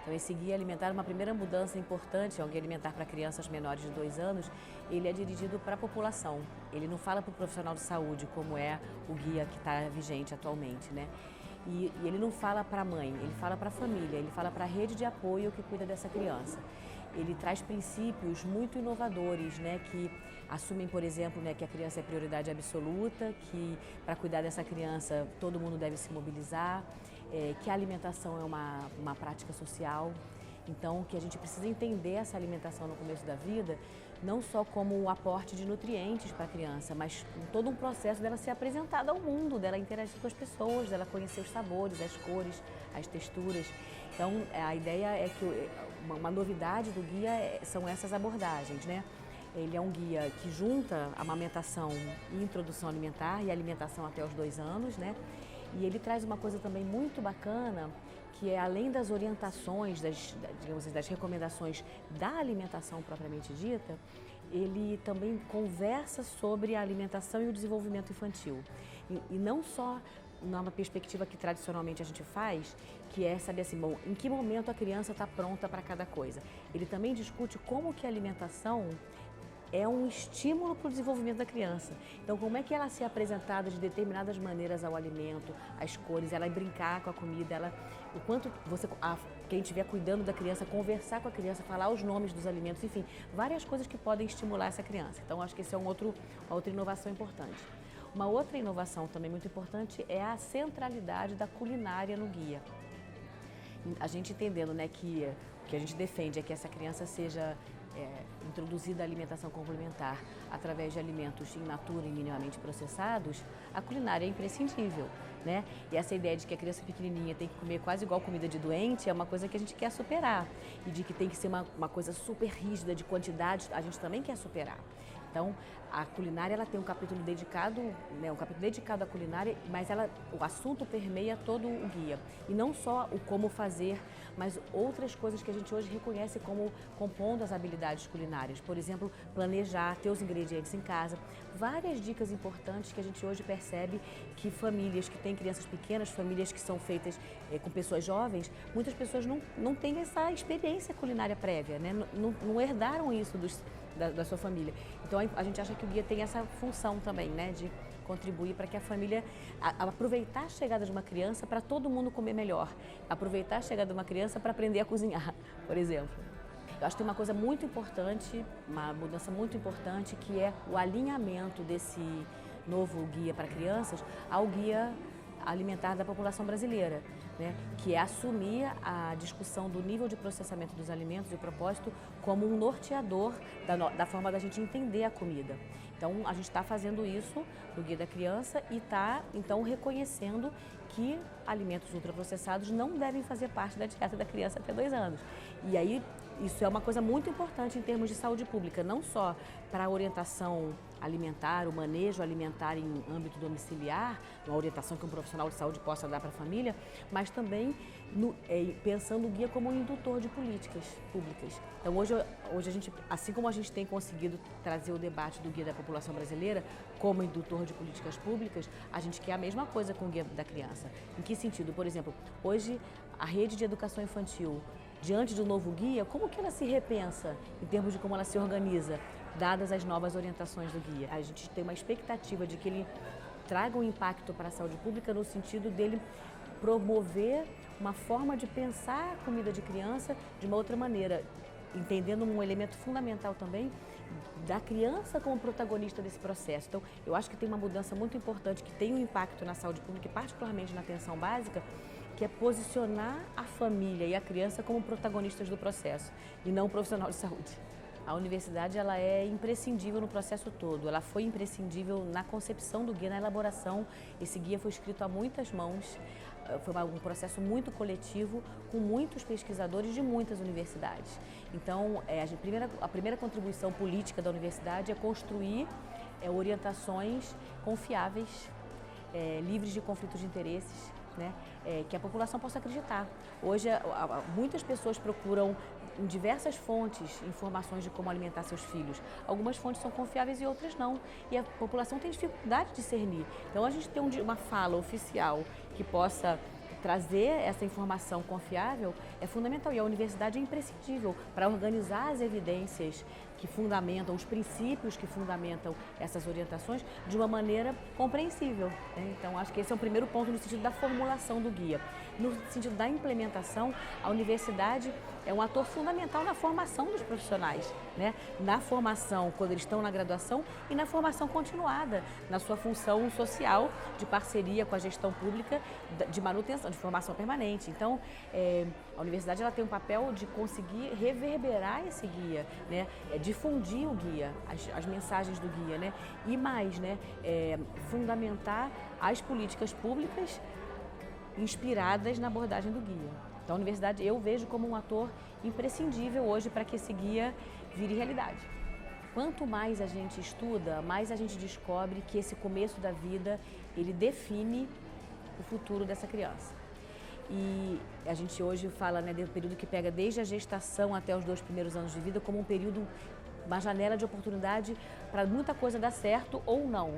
Então esse guia alimentar, uma primeira mudança importante, é um guia alimentar para crianças menores de 2 anos, ele é dirigido para a população. Ele não fala para o profissional de saúde, como é o guia que está vigente atualmente, né? E ele não fala para a mãe, ele fala para a família, ele fala para a rede de apoio que cuida dessa criança. Ele traz princípios muito inovadores, né, que assumem, por exemplo, né, que a criança é prioridade absoluta, que para cuidar dessa criança todo mundo deve se mobilizar, que a alimentação é uma prática social. Então, que a gente precisa entender essa alimentação no começo da vida, não só como o aporte de nutrientes para a criança, mas todo um processo dela ser apresentada ao mundo, dela interagir com as pessoas, dela conhecer os sabores, as cores, as texturas. Então, a ideia é que uma novidade do guia são essas abordagens, né? Ele é um guia que junta amamentação e introdução alimentar e alimentação até os 2 anos, né? E ele traz uma coisa também muito bacana, que é além das orientações, digamos assim, das recomendações da alimentação propriamente dita, ele também conversa sobre a alimentação e o desenvolvimento infantil. E não só numa perspectiva que tradicionalmente a gente faz, que é saber assim, bom, em que momento a criança está pronta para cada coisa. Ele também discute como que a alimentação é um estímulo para o desenvolvimento da criança. Então, como é que ela se é apresentada de determinadas maneiras ao alimento, às cores, ela brincar com a comida, o quanto quem estiver cuidando da criança, conversar com a criança, falar os nomes dos alimentos, enfim, várias coisas que podem estimular essa criança. Então, acho que esse é uma outra inovação importante. Uma outra inovação também muito importante é a centralidade da culinária no guia. A gente entendendo, né, que o que a gente defende é que essa criança seja introduzida a alimentação complementar através de alimentos in natura e minimamente processados, a culinária é imprescindível, né? E essa ideia de que a criança pequenininha tem que comer quase igual comida de doente é uma coisa que a gente quer superar. E de que tem que ser uma coisa super rígida de quantidade, a gente também quer superar. Então, a culinária ela tem um capítulo dedicado, né, à culinária, mas o assunto permeia todo o guia. E não só o como fazer, mas outras coisas que a gente hoje reconhece como compondo as habilidades culinárias. Por exemplo, planejar, ter os ingredientes em casa. Várias dicas importantes que a gente hoje percebe que famílias que têm crianças pequenas, famílias que são feitas com pessoas jovens, muitas pessoas não têm essa experiência culinária prévia, né? Não herdaram isso da sua família. Então a gente acha que o guia tem essa função também, né, de contribuir para que a família aproveitar a chegada de uma criança para todo mundo comer melhor, aproveitar a chegada de uma criança para aprender a cozinhar, por exemplo. Eu acho que tem uma coisa muito importante, uma mudança muito importante, que é o alinhamento desse novo guia para crianças ao guia alimentar da população brasileira, né? Que é assumir a discussão do nível de processamento dos alimentos e o propósito como um norteador da forma da gente entender a comida. Então, a gente está fazendo isso no Guia da Criança e está, então, reconhecendo que alimentos ultraprocessados não devem fazer parte da dieta da criança até 2 anos. E aí, isso é uma coisa muito importante em termos de saúde pública, não só para a orientação alimentar, o manejo alimentar em âmbito domiciliar, uma orientação que um profissional de saúde possa dar para a família, mas também pensando o guia como um indutor de políticas públicas. Então hoje a gente, assim como a gente tem conseguido trazer o debate do Guia da População Brasileira como indutor de políticas públicas, a gente quer a mesma coisa com o Guia da Criança. Em que sentido? Por exemplo, hoje a rede de educação infantil, diante do novo guia, como que ela se repensa em termos de como ela se organiza, dadas as novas orientações do guia? A gente tem uma expectativa de que ele traga um impacto para a saúde pública no sentido dele promover uma forma de pensar a comida de criança de uma outra maneira, entendendo um elemento fundamental também da criança como protagonista desse processo. Então, eu acho que tem uma mudança muito importante que tem um impacto na saúde pública e particularmente na atenção básica, que é posicionar a família e a criança como protagonistas do processo e não o profissional de saúde. A universidade ela é imprescindível no processo todo, ela foi imprescindível na concepção do guia, na elaboração. Esse guia foi escrito a muitas mãos, foi um processo muito coletivo, com muitos pesquisadores de muitas universidades. Então, a primeira contribuição política da universidade é construir orientações confiáveis, livres de conflitos de interesses, né? Que a população possa acreditar. Hoje, muitas pessoas procuram em diversas fontes informações de como alimentar seus filhos. Algumas fontes são confiáveis e outras não. E a população tem dificuldade de discernir. Então, a gente tem uma fala oficial que possa trazer essa informação confiável é fundamental e a universidade é imprescindível para organizar as evidências que fundamentam, os princípios que fundamentam essas orientações de uma maneira compreensível, né? Então, acho que esse é o primeiro ponto no sentido da formulação do guia. No sentido da implementação, a universidade é um ator fundamental na formação dos profissionais, né? Na formação, quando eles estão na graduação, e na formação continuada, na sua função social de parceria com a gestão pública, de manutenção, de formação permanente. Então, a universidade ela tem um papel de conseguir reverberar esse guia, né? Difundir o guia, as mensagens do guia, né? E mais, né? Fundamentar as políticas públicas inspiradas na abordagem do guia. Então, a universidade eu vejo como um ator imprescindível hoje para que esse guia vire realidade. Quanto mais a gente estuda, mais a gente descobre que esse começo da vida, ele define o futuro dessa criança. E a gente hoje fala, né, do período que pega desde a gestação até os 2 primeiros anos de vida como um período, uma janela de oportunidade para muita coisa dar certo ou não.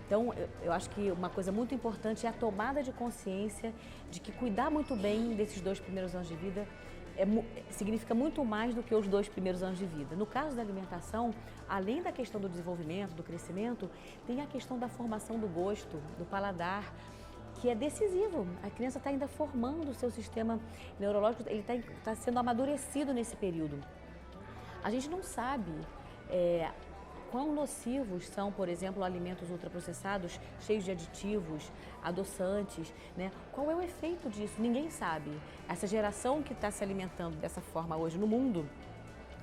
Então, eu acho que uma coisa muito importante é a tomada de consciência de que cuidar muito bem desses 2 primeiros anos de vida significa muito mais do que os 2 primeiros anos de vida. No caso da alimentação, além da questão do desenvolvimento, do crescimento, tem a questão da formação do gosto, do paladar, que é decisivo. A criança está ainda formando o seu sistema neurológico, ele está sendo amadurecido nesse período. A gente não sabe quão nocivos são, por exemplo, alimentos ultraprocessados, cheios de aditivos, adoçantes, né? Qual é o efeito disso? Ninguém sabe. Essa geração que está se alimentando dessa forma hoje no mundo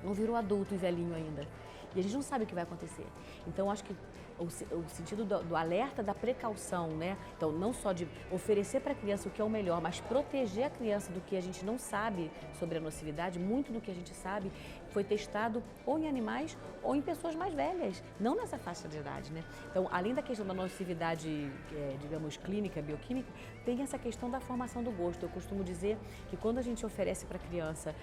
não virou adulto e velhinho ainda. E a gente não sabe o que vai acontecer. Então, acho que o sentido do alerta, da precaução, né? Então, não só de oferecer para a criança o que é o melhor, mas proteger a criança do que a gente não sabe sobre a nocividade, muito do que a gente sabe foi testado ou em animais ou em pessoas mais velhas, não nessa faixa de idade, né? Então, além da questão da nocividade, digamos, clínica, bioquímica, tem essa questão da formação do gosto. Eu costumo dizer que quando a gente oferece para a criança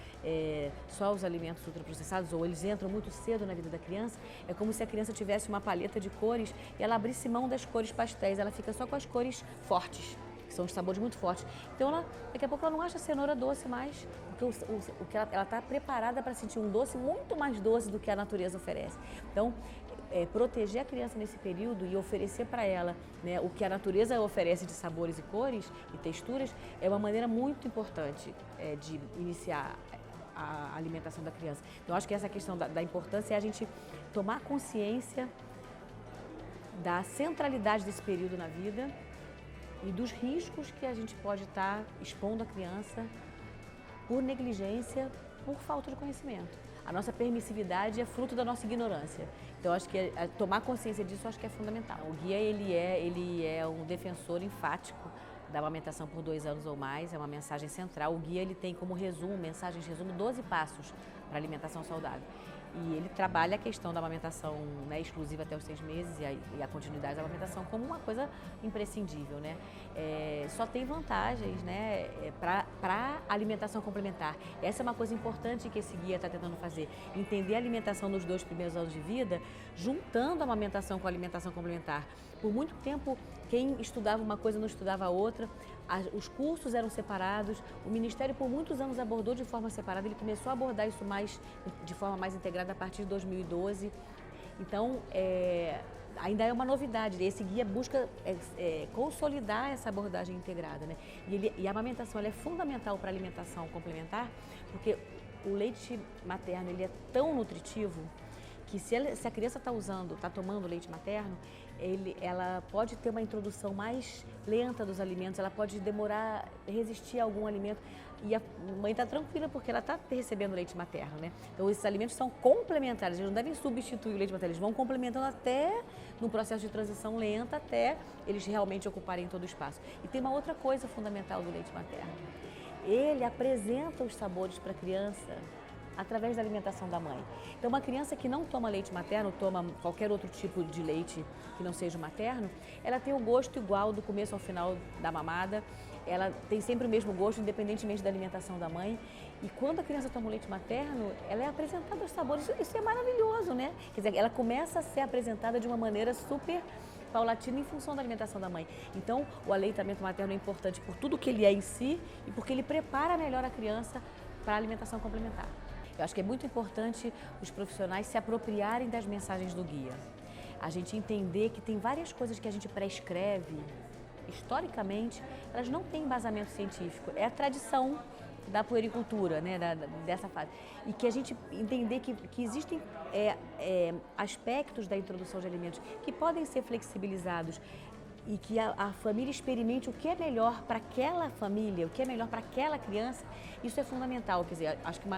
só os alimentos ultraprocessados, ou eles entram muito cedo na vida da criança, é como se a criança tivesse uma paleta de cores e ela abrisse mão das cores pastéis, ela fica só com as cores fortes, que são os sabores muito fortes. Então, daqui a pouco ela não acha cenoura doce mais, porque ela está preparada para sentir um doce muito mais doce do que a natureza oferece. Então, proteger a criança nesse período e oferecer para ela, né, o que a natureza oferece de sabores e cores e texturas é uma maneira muito importante de iniciar a alimentação da criança. Então, acho que essa questão da importância é a gente tomar consciência da centralidade desse período na vida e dos riscos que a gente pode estar expondo a criança por negligência, por falta de conhecimento. A nossa permissividade é fruto da nossa ignorância. Então, acho que tomar consciência disso acho que é fundamental. O guia ele é um defensor enfático da amamentação por 2 anos ou mais, é uma mensagem central. O guia ele tem como resumo, mensagem de resumo, 12 passos para alimentação saudável. E ele trabalha a questão da amamentação, né, exclusiva até os 6 meses e a continuidade da amamentação como uma coisa imprescindível, né? Só tem vantagens, né, para a alimentação complementar. Essa é uma coisa importante que esse guia está tentando fazer. Entender a alimentação nos 2 primeiros anos de vida, juntando a amamentação com a alimentação complementar. Por muito tempo, quem estudava uma coisa não estudava a outra. Os cursos eram separados, o Ministério por muitos anos abordou de forma separada, ele começou a abordar isso de forma mais integrada a partir de 2012. Então, ainda é uma novidade, esse guia busca consolidar essa abordagem integrada, né? E a amamentação ela é fundamental para a alimentação complementar, porque o leite materno ele é tão nutritivo que se a criança está tomando leite materno, ela pode ter uma introdução mais lenta dos alimentos, ela pode demorar, resistir a algum alimento. E a mãe está tranquila porque ela está recebendo leite materno, né? Então, esses alimentos são complementares, eles não devem substituir o leite materno, eles vão complementando até no processo de transição lenta, até eles realmente ocuparem todo o espaço. E tem uma outra coisa fundamental do leite materno. Ele apresenta os sabores para a criança através da alimentação da mãe. Então, uma criança que não toma leite materno, toma qualquer outro tipo de leite que não seja o materno, ela tem o gosto igual do começo ao final da mamada, ela tem sempre o mesmo gosto, independentemente da alimentação da mãe. E quando a criança toma o leite materno, ela é apresentada aos sabores, isso é maravilhoso, né? Quer dizer, ela começa a ser apresentada de uma maneira super paulatina em função da alimentação da mãe. Então, o aleitamento materno é importante por tudo que ele é em si e porque ele prepara melhor a criança para a alimentação complementar. Eu acho que é muito importante os profissionais se apropriarem das mensagens do guia. A gente entender que tem várias coisas que a gente prescreve, historicamente, elas não têm embasamento científico. É a tradição da puericultura, né, dessa fase. E que a gente entender que existem aspectos da introdução de alimentos que podem ser flexibilizados e que a família experimente o que é melhor para aquela família, o que é melhor para aquela criança, isso é fundamental. Quer dizer, acho que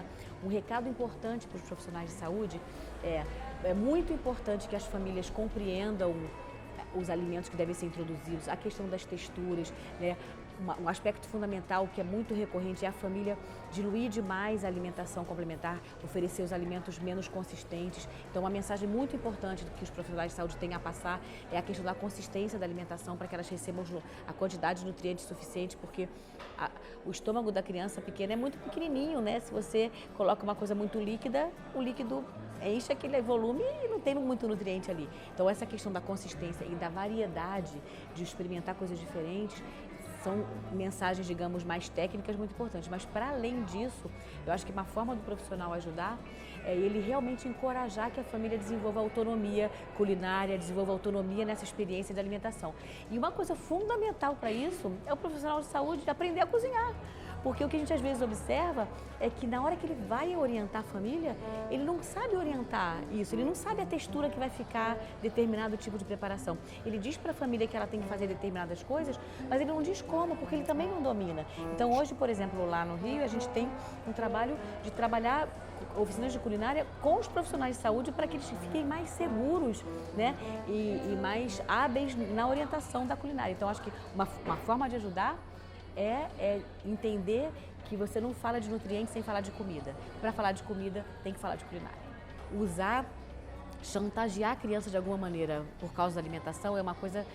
um recado importante para os profissionais de saúde é muito importante que as famílias compreendam os alimentos que devem ser introduzidos, a questão das texturas, né? Um aspecto fundamental que é muito recorrente é a família diluir demais a alimentação complementar, oferecer os alimentos menos consistentes. Então, uma mensagem muito importante que os profissionais de saúde têm a passar é a questão da consistência da alimentação para que elas recebam a quantidade de nutrientes suficiente, porque o estômago da criança pequena é muito pequenininho, né? Se você coloca uma coisa muito líquida, o líquido enche aquele volume e não tem muito nutriente ali. Então, essa questão da consistência e da variedade de experimentar coisas diferentes são mensagens, digamos, mais técnicas muito importantes. Mas, para além disso, eu acho que uma forma do profissional ajudar é ele realmente encorajar que a família desenvolva autonomia culinária, desenvolva autonomia nessa experiência de alimentação. E uma coisa fundamental para isso é o profissional de saúde aprender a cozinhar. Porque o que a gente às vezes observa é que na hora que ele vai orientar a família, ele não sabe orientar isso, ele não sabe a textura que vai ficar determinado tipo de preparação. Ele diz para a família que ela tem que fazer determinadas coisas, mas ele não diz como, porque ele também não domina. Então hoje, por exemplo, lá no Rio, a gente tem um trabalho de trabalhar oficinas de culinária com os profissionais de saúde para que eles fiquem mais seguros, né? E mais hábeis na orientação da culinária. Então acho que uma forma de ajudar é entender que você não fala de nutrientes sem falar de comida. Para falar de comida, tem que falar de culinária. Chantagear a criança de alguma maneira por causa da alimentação é uma coisa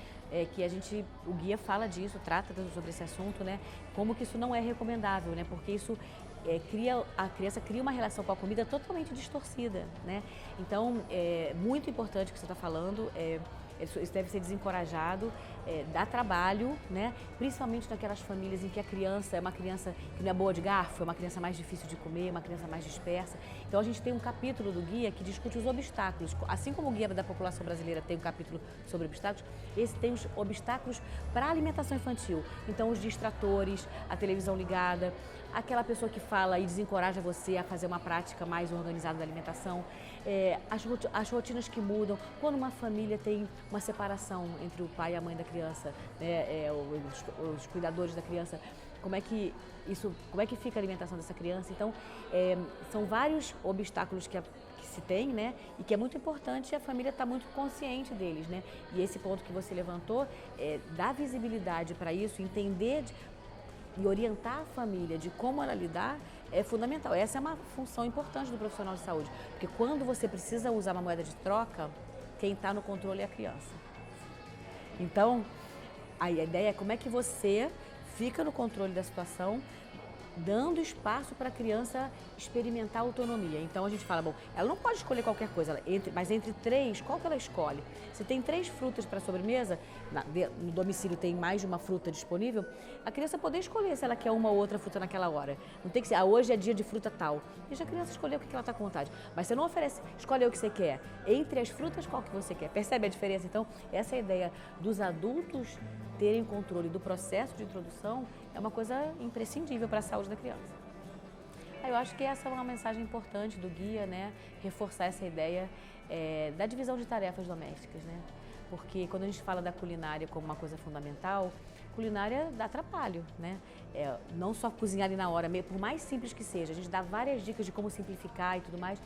que o guia fala disso, trata sobre esse assunto, né? Como que isso não é recomendável, né? Porque isso a criança cria uma relação com a comida totalmente distorcida, né? Então, é muito importante o que você está falando. Isso deve ser desencorajado, dá trabalho, né? Principalmente naquelas famílias em que a criança é uma criança que não é boa de garfo, é uma criança mais difícil de comer, uma criança mais dispersa. Então a gente tem um capítulo do guia que discute os obstáculos. Assim como o guia da população brasileira tem um capítulo sobre obstáculos, esse tem os obstáculos para a alimentação infantil. Então os distratores, a televisão ligada, aquela pessoa que fala e desencoraja você a fazer uma prática mais organizada da alimentação, as rotinas que mudam, quando uma família tem uma separação entre o pai e a mãe da criança, né, os cuidadores da criança, como é que fica a alimentação dessa criança? Então, são vários obstáculos que se tem, né, e que é muito importante a família estar muito consciente deles, né? E esse ponto que você levantou, dar visibilidade para isso, entender e orientar a família de como ela lidar é fundamental. Essa é uma função importante do profissional de saúde, porque quando você precisa usar uma moeda de troca, quem está no controle é a criança. Então, a ideia é como é que você fica no controle da situação, dando espaço para a criança experimentar autonomia. Então a gente fala, bom, ela não pode escolher qualquer coisa, mas entre 3, qual que ela escolhe? Se tem 3 frutas para sobremesa, no domicílio tem mais de uma fruta disponível, a criança poder escolher se ela quer uma ou outra fruta naquela hora. Não tem que ser, hoje é dia de fruta tal. Deixa a criança escolher o que ela está com vontade. Mas você não oferece, escolhe o que você quer. Entre as frutas, qual que você quer? Percebe a diferença? Então, essa é a ideia dos adultos terem controle do processo de introdução é uma coisa imprescindível para a saúde da criança. Eu acho que essa é uma mensagem importante do guia, né? Reforçar essa ideia da divisão de tarefas domésticas, né? Porque quando a gente fala da culinária como uma coisa fundamental, culinária dá trabalho, né? Não só cozinhar ali na hora, por mais simples que seja, a gente dá várias dicas de como simplificar e tudo mais,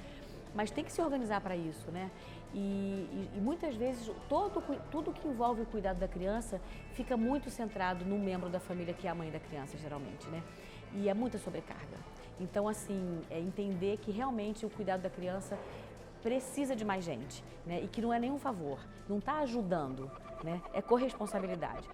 mas tem que se organizar para isso, né? E muitas vezes tudo que envolve o cuidado da criança fica muito centrado num membro da família que é a mãe da criança, geralmente, né? E é muita sobrecarga. Então, assim, entender que realmente o cuidado da criança precisa de mais gente, né? E que não é nenhum favor, não está ajudando, né? É corresponsabilidade.